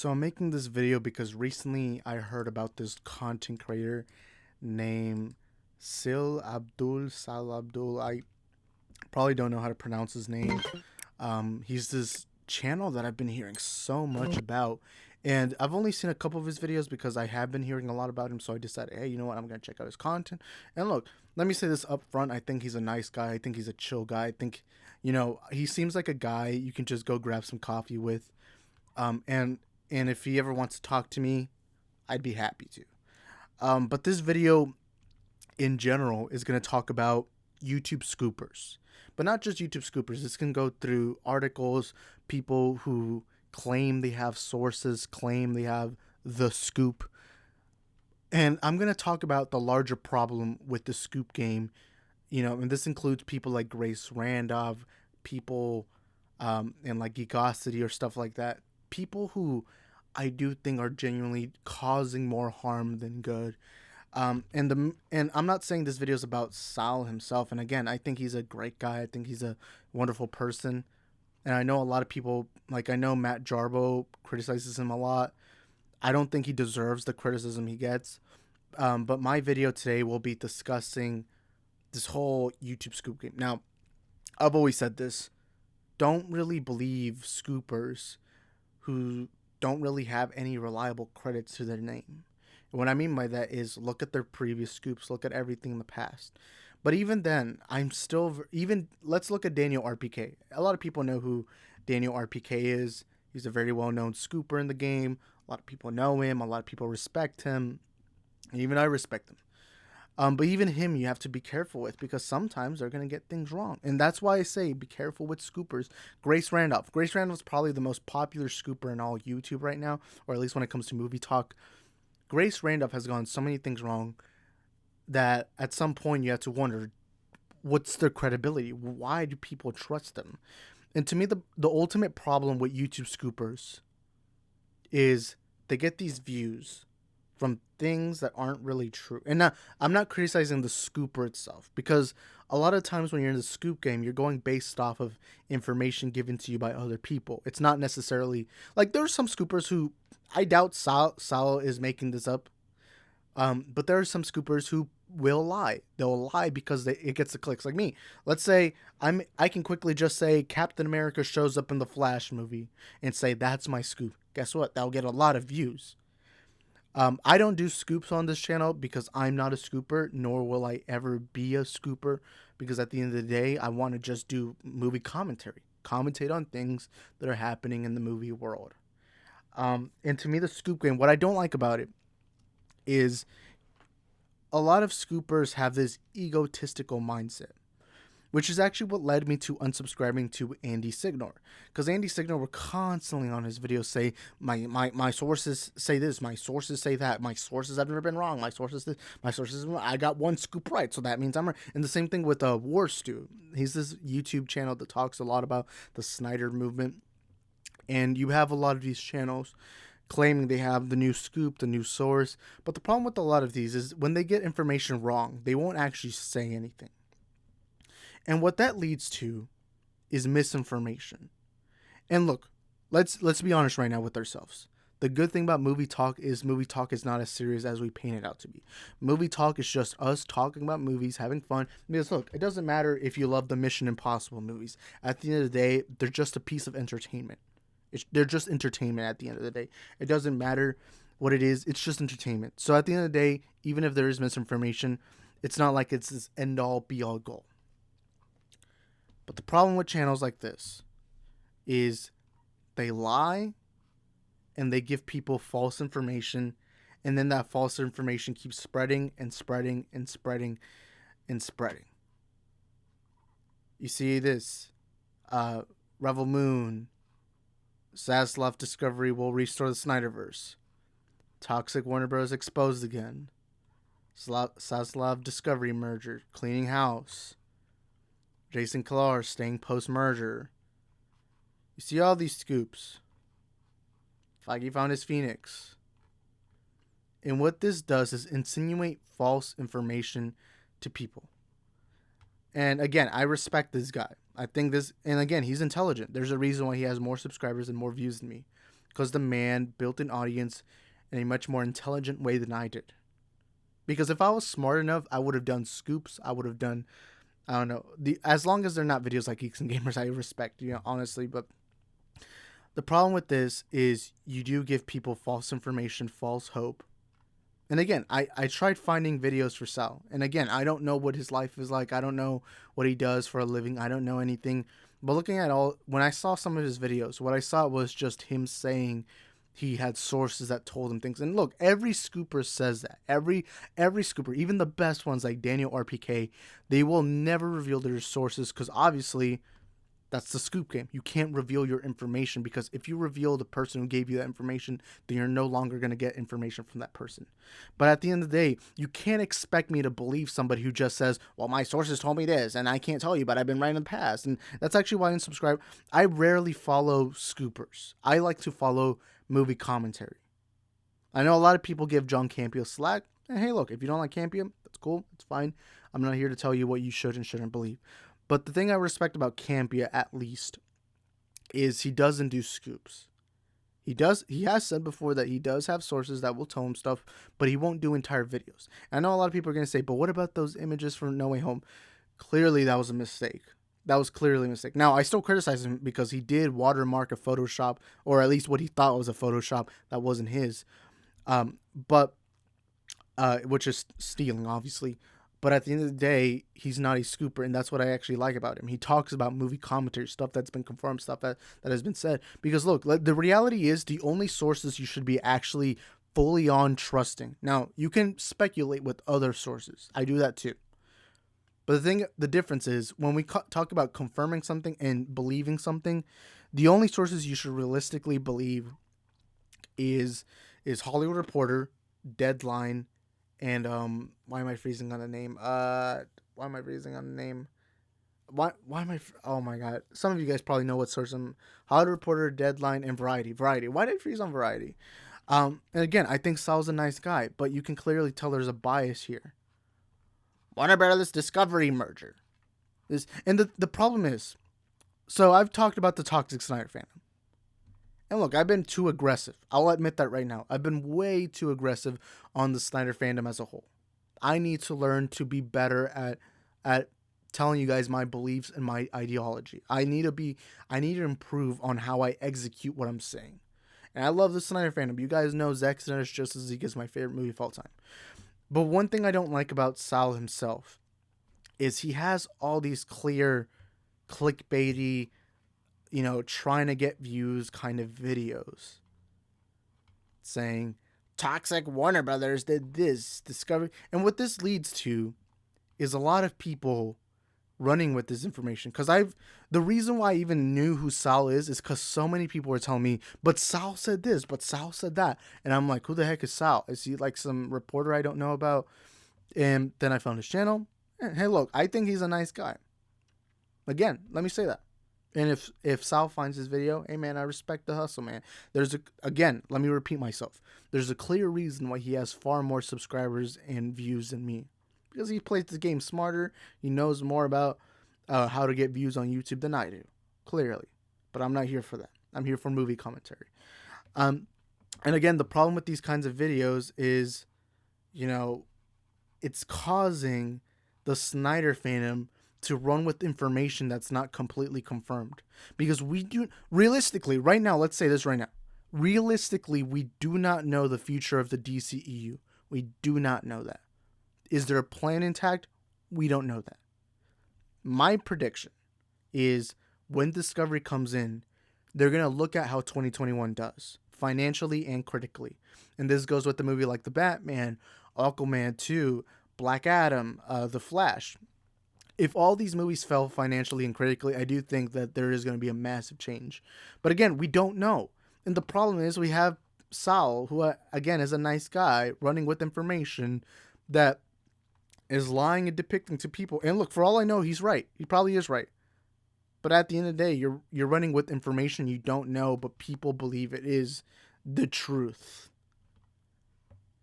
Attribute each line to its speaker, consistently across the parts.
Speaker 1: So I'm making this video because recently I heard about this content creator named Sal Abdul. I probably don't know how to pronounce his name. He's this channel that I've been hearing so much about, and I've only seen a couple of his videos because I have been hearing a lot about him. So I decided, hey, you know what? I'm gonna check out his content. And look, let me say this up front. I think he's a nice guy. I think he's a chill guy. I think, he seems like a guy you can just go grab some coffee with. And if he ever wants to talk to me, I'd be happy to. But this video in general is going to talk about YouTube scoopers, but not just YouTube scoopers. It's going to go through articles, people who claim they have sources, claim they have the scoop. And I'm going to talk about the larger problem with the scoop game, and this includes people like Grace Randolph, people and like Geekosity or stuff like that. People who I do think are genuinely causing more harm than good. And I'm not saying this video is about Sal himself. And again, I think he's a great guy. I think he's a wonderful person. And I know a lot of people, like I know Matt Jarbo criticizes him a lot. I don't think he deserves the criticism he gets. But my video today will be discussing this whole YouTube scoop game. Now, I've always said this. Don't really believe scoopers who don't really have any reliable credits to their name. And what I mean by that is look at their previous scoops, look at everything in the past. But even then, let's look at Daniel RPK. A lot of people know who Daniel RPK is. He's a very well-known scooper in the game. A lot of people know him. A lot of people respect him. And even I respect him. But even him, you have to be careful with because sometimes they're going to get things wrong. And that's why I say be careful with scoopers. Grace Randolph. Grace Randolph is probably the most popular scooper in all YouTube right now, or at least when it comes to movie talk. Grace Randolph has gone so many things wrong that at some point you have to wonder, what's their credibility? Why do people trust them? And to me, the ultimate problem with YouTube scoopers is they get these views from things that aren't really true. And now, I'm not criticizing the scooper itself because a lot of times when you're in the scoop game, you're going based off of information given to you by other people. It's not necessarily like there are some scoopers who I doubt Sal is making this up. But there are some scoopers who will lie. They'll lie because it gets the clicks. Like me. Let's say I can quickly just say Captain America shows up in the Flash movie and say that's my scoop. Guess what? That'll get a lot of views. I don't do scoops on this channel because I'm not a scooper, nor will I ever be a scooper, because at the end of the day, I want to just do movie commentary, commentate on things that are happening in the movie world. And to me, the scoop game, what I don't like about it is a lot of scoopers have this egotistical mindset, which is actually what led me to unsubscribing to Andy Signore. Because Andy Signore would constantly on his videos say, my sources say this, my sources say that, my sources have never been wrong, my sources I got one scoop right, so that means I'm right. And the same thing with Warstu. He's this YouTube channel that talks a lot about the Snyder movement. And you have a lot of these channels claiming they have the new scoop, the new source. But the problem with a lot of these is when they get information wrong, they won't actually say anything. And what that leads to is misinformation. And look, let's be honest right now with ourselves. The good thing about movie talk is not as serious as we paint it out to be. Movie talk is just us talking about movies, having fun. Because look, it doesn't matter if you love the Mission Impossible movies. At the end of the day, they're just a piece of entertainment. They're just entertainment at the end of the day. It doesn't matter what it is. It's just entertainment. So at the end of the day, even if there is misinformation, it's not like it's this end-all, be-all goal. But the problem with channels like this is they lie and they give people false information, and then that false information keeps spreading and spreading and spreading and spreading. You see this, Revel Moon, Zaslav Discovery will restore the Snyderverse, Toxic Warner Bros. Exposed again, Zaslav Discovery merger, cleaning house, Jason Kilar staying post-merger. You see all these scoops. Feige found his Phoenix. And what this does is insinuate false information to people. And again, I respect this guy. I think this, and again, he's intelligent. There's a reason why he has more subscribers and more views than me. because the man built an audience in a much more intelligent way than I did. Because if I was smart enough, I would have done scoops. I would have done, I don't know, as long as they're not videos like Geeks and Gamers, I respect, honestly. But the problem with this is you do give people false information, false hope. And again, I tried finding videos for Sal. And again, I don't know what his life is like. I don't know what he does for a living. I don't know anything. But looking at when I saw some of his videos, what I saw was just him saying he had sources that told him things. And look, every scooper says that. Every scooper, even the best ones like Daniel RPK, they will never reveal their sources because obviously that's the scoop game. You can't reveal your information because if you reveal the person who gave you that information, then you're no longer going to get information from that person. But at the end of the day, you can't expect me to believe somebody who just says, well, my sources told me this and I can't tell you, but I've been right in the past. And that's actually why I unsubscribe. I rarely follow scoopers. I like to follow movie commentary. I know a lot of people give John Campea slack. And hey, look, if you don't like Campea, that's cool. It's fine. I'm not here to tell you what you should and shouldn't believe. But the thing I respect about Campea, at least, is he doesn't do scoops. He has said before that he does have sources that will tell him stuff, but he won't do entire videos. And I know a lot of people are going to say, but what about those images from No Way Home? Clearly, that was a mistake. That was clearly a mistake. Now, I still criticize him because he did watermark a Photoshop, or at least what he thought was a Photoshop that wasn't his. Which is stealing, obviously. But at the end of the day, he's not a scooper, and that's what I actually like about him. He talks about movie commentary, stuff that's been confirmed, stuff that has been said. Because look, the reality is the only sources you should be actually fully on trusting. Now, you can speculate with other sources. I do that too. But the difference is when we talk about confirming something and believing something, the only sources you should realistically believe is Hollywood Reporter, Deadline, and why am I freezing on the name? Why am I freezing on the name? Why am I? Oh my god! Some of you guys probably know what source I'm. Hollywood Reporter, Deadline, and Variety. Why did I freeze on Variety? And again, I think Sal's a nice guy, but you can clearly tell there's a bias here. Warner Brothers Discovery merger. The problem is, so I've talked about the toxic Snyder fandom. And look, I've been too aggressive. I'll admit that right now. I've been way too aggressive on the Snyder fandom as a whole. I need to learn to be better at telling you guys my beliefs and my ideology. I need to improve on how I execute what I'm saying. And I love the Snyder fandom. You guys know Zack Snyder's Justice League is my favorite movie of all time. But one thing I don't like about Sal himself is he has all these clear clickbaity, trying to get views kind of videos saying toxic Warner Brothers did this, Discovery. And what this leads to is a lot of people running with this information. Because the reason why I even knew who Sal is because so many people were telling me, but Sal said this, but Sal said that. And I'm like, who the heck is Sal? Is he like some reporter I don't know about? And then I found his channel. And hey, look, I think he's a nice guy. Again, let me say that. And if Sal finds this video, hey man, I respect the hustle, man. Let me repeat myself. There's a clear reason why he has far more subscribers and views than me. Because he plays the game smarter. He knows more about how to get views on YouTube than I do. Clearly. But I'm not here for that. I'm here for movie commentary. And again, the problem with these kinds of videos is, it's causing the Snyder fandom to run with information that's not completely confirmed. Because realistically, right now, let's say this right now. Realistically, we do not know the future of the DCEU. We do not know that. Is there a plan intact? We don't know that. My prediction is when Discovery comes in, they're going to look at how 2021 does, financially and critically. And this goes with the movie like The Batman, Aquaman 2, Black Adam, The Flash. If all these movies fell financially and critically, I do think that there is going to be a massive change. But again, we don't know. And the problem is we have Sal, who, again, is a nice guy, running with information that is lying and depicting to people. And look, for all I know, he's right. He probably is right. But at the end of the day, you're running with information you don't know, but people believe it is the truth.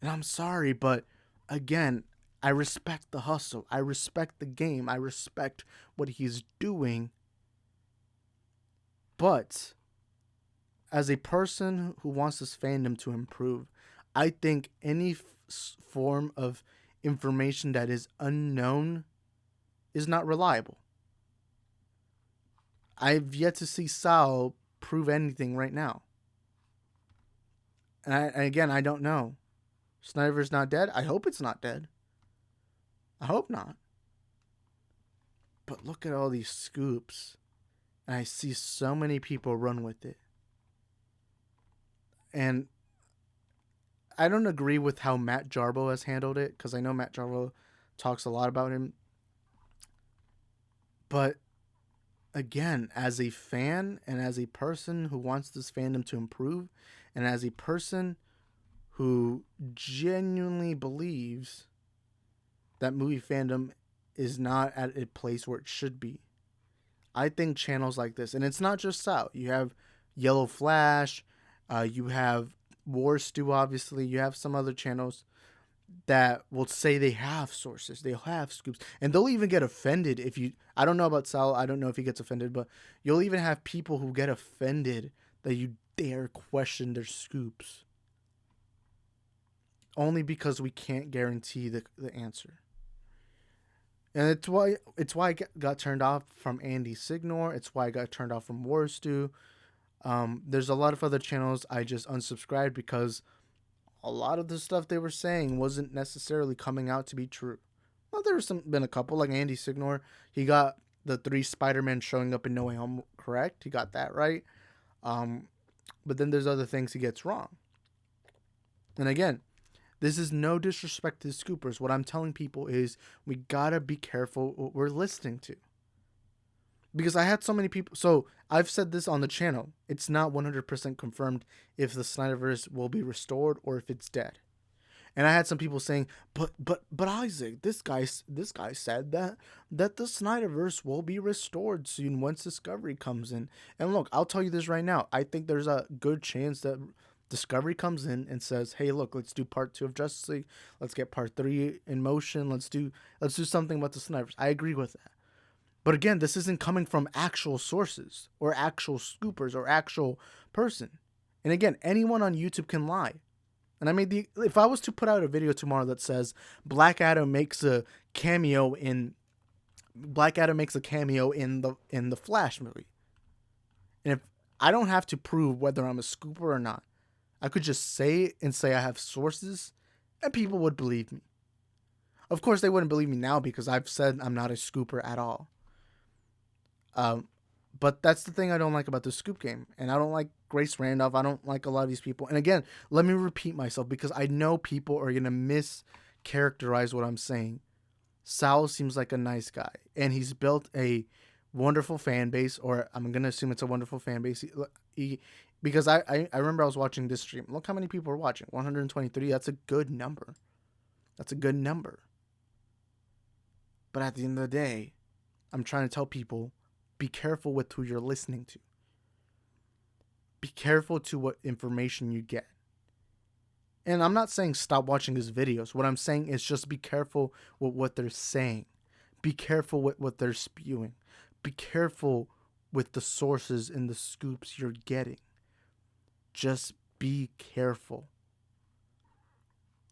Speaker 1: And I'm sorry, but again, I respect the hustle. I respect the game. I respect what he's doing. But as a person who wants this fandom to improve, I think any form of information that is unknown is not reliable. I've yet to see Sal prove anything right now. And again, I don't know. Snyder's not dead. I hope it's not dead. I hope not. But look at all these scoops. And I see so many people run with it. And I don't agree with how Matt Jarbo has handled it, because I know Matt Jarbo talks a lot about him. But again, as a fan and as a person who wants this fandom to improve, and as a person who genuinely believes that movie fandom is not at a place where it should be, I think channels like this, and it's not just Sal. You have Yellow Flash, you have Warstu, obviously. You have some other channels that will say they have sources, they have scoops, and they'll even get offended if you. I don't know about Sal. I don't know if he gets offended, but you'll even have people who get offended that you dare question their scoops, only because we can't guarantee the answer. And it's why I got turned off from Andy Signore. It's why I got turned off from Warstu. There's a lot of other channels I just unsubscribed because a lot of the stuff they were saying wasn't necessarily coming out to be true. Well, there's been a couple, like Andy Signore. He got the 3 Spider-Man showing up in No Way Home correct. He got that right. But then there's other things he gets wrong. And again, this is no disrespect to the scoopers. What I'm telling people is we gotta be careful what we're listening to. Because I had so many people. So I've said this on the channel. It's not 100% confirmed if the Snyderverse will be restored or if it's dead. And I had some people saying, but Isaac, this guy said that the Snyderverse will be restored soon once Discovery comes in. And look, I'll tell you this right now. I think there's a good chance that Discovery comes in and says, "Hey, look, let's do part 2 of Justice League. Let's get part 3 in motion. Let's do something about the Snyderverse." I agree with that. But again, this isn't coming from actual sources or actual scoopers or actual person. And again, anyone on YouTube can lie. And if I was to put out a video tomorrow that says Black Adam makes a cameo in the Flash movie, and if I don't have to prove whether I'm a scooper or not, I could just say it and say I have sources, and people would believe me. Of course, they wouldn't believe me now because I've said I'm not a scooper at all. But that's the thing I don't like about the scoop game. And I don't like Grace Randolph. I don't like a lot of these people. And again, let me repeat myself because I know people are going to mischaracterize what I'm saying. Sal seems like a nice guy. And he's built a wonderful fan base, or I'm going to assume it's a wonderful fan base. Because I remember I was watching this stream. Look how many people are watching. 123. That's a good number. That's a good number. But at the end of the day, I'm trying to tell people, be careful with who you're listening to. Be careful to what information you get. And I'm not saying stop watching his videos. What I'm saying is just be careful with what they're saying. Be careful with what they're spewing. Be careful with the sources and the scoops you're getting. Just be careful.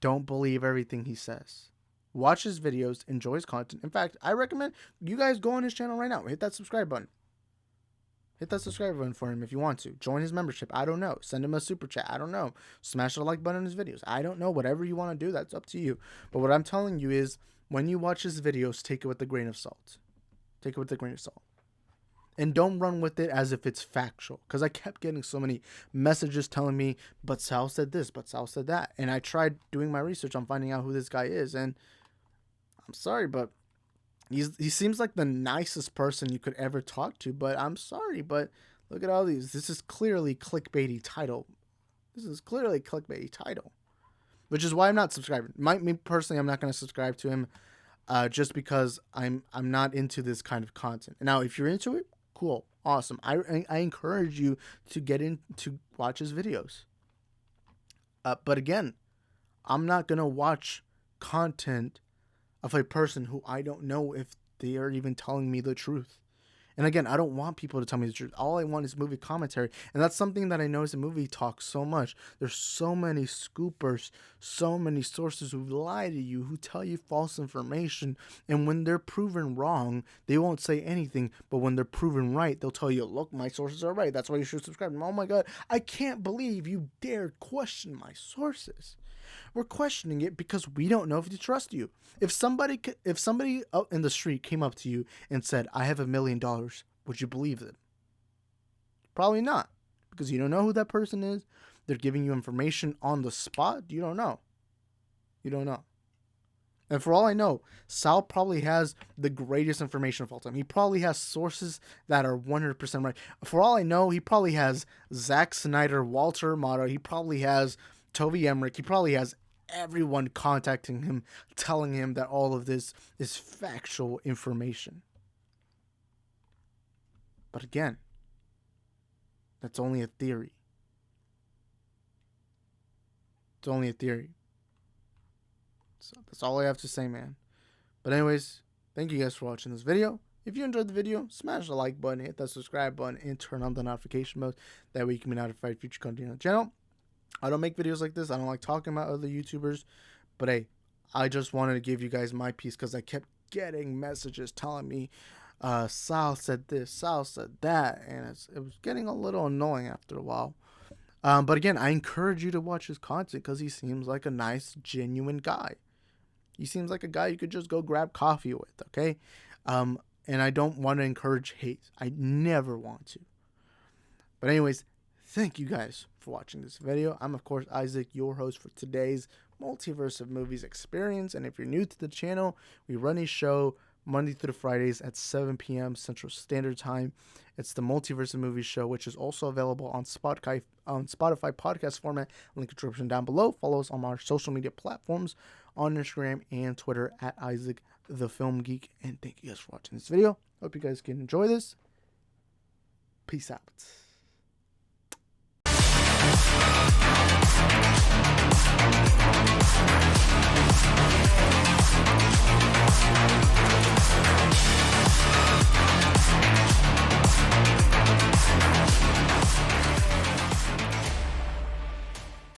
Speaker 1: Don't believe everything he says. Watch his videos, enjoy his content. In fact, I recommend you guys go on his channel right now. Hit that subscribe button. Hit that subscribe button for him if you want to. Join his membership. I don't know. Send him a super chat. I don't know. Smash the like button on his videos. I don't know. Whatever you want to do, that's up to you. But what I'm telling you is, when you watch his videos, take it with a grain of salt. Take it with a grain of salt. And don't run with it as if it's factual. Because I kept getting so many messages telling me, but Sal said this, but Sal said that. And I tried doing my research on finding out who this guy is. And I'm sorry, but he seems like the nicest person you could ever talk to. But I'm sorry, but look at all these. This is clearly clickbaity title. Which is why I'm not subscribing. Me personally, I'm not going to subscribe to him just because I'm not into this kind of content. Now, if you're into it, cool, awesome. I encourage you to get in to watch his videos. But again, I'm not going to watch content of a person who I don't know if they are even telling me the truth. And again, I don't want people to tell me the truth. All I want is movie commentary. And that's something that I notice in movie talk so much. There's so many scoopers, so many sources who lie to you, who tell you false information. And when they're proven wrong, they won't say anything. But when they're proven right, they'll tell you, look, my sources are right. That's why you should subscribe. And oh my God, I can't believe you dared question my sources. We're questioning it because we don't know if to trust you. If somebody out in the street came up to you and said, I have $1 million, would you believe them? Probably not, because you don't know who that person is. They're giving you information on the spot. You don't know. You don't know. And for all I know, Sal probably has the greatest information of all time. He probably has sources that are 100% right. For all I know, he probably has Zack Snyder, Walter Amato. He probably has Toby Emmerich. He probably has everyone contacting him, telling him that all of this is factual information. But again, that's only a theory. It's only a theory. So that's all I have to say, man. But anyways, thank you guys for watching this video. If you enjoyed the video, smash the like button, hit that subscribe button, and turn on the notification bell. That way you can be notified of future content on the channel. I don't make videos like this. I don't like talking about other YouTubers. But hey, I just wanted to give you guys my piece because I kept getting messages telling me Sal said this, Sal said that. And it was getting a little annoying after a while. But again, I encourage you to watch his content because he seems like a nice, genuine guy. He seems like a guy you could just go grab coffee with, okay? And I don't want to encourage hate. I never want to. But anyways, thank you guys for watching this video. I'm, of course, Isaac, your host for today's Multiverse of Movies experience. And if you're new to the channel, we run a show Monday through Fridays at 7 p.m. Central Standard Time. It's the Multiverse of Movies show, which is also available on Spotify podcast format. Link in the description down below. Follow us on our social media platforms on Instagram and Twitter at Isaac the Film Geek. And thank you guys for watching this video. Hope you guys can enjoy this. Peace out.